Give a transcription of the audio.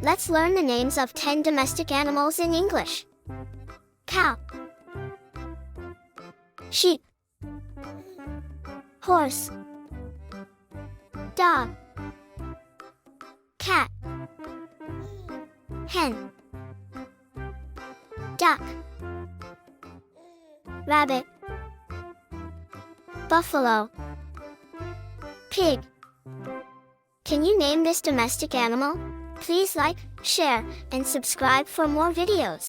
Let's learn the names of 10 domestic animals in English. Cow, sheep, horse, dog, cat, hen, duck, rabbit, buffalo, pig. Can you name this domestic animal? Please like, share, and subscribe for more videos.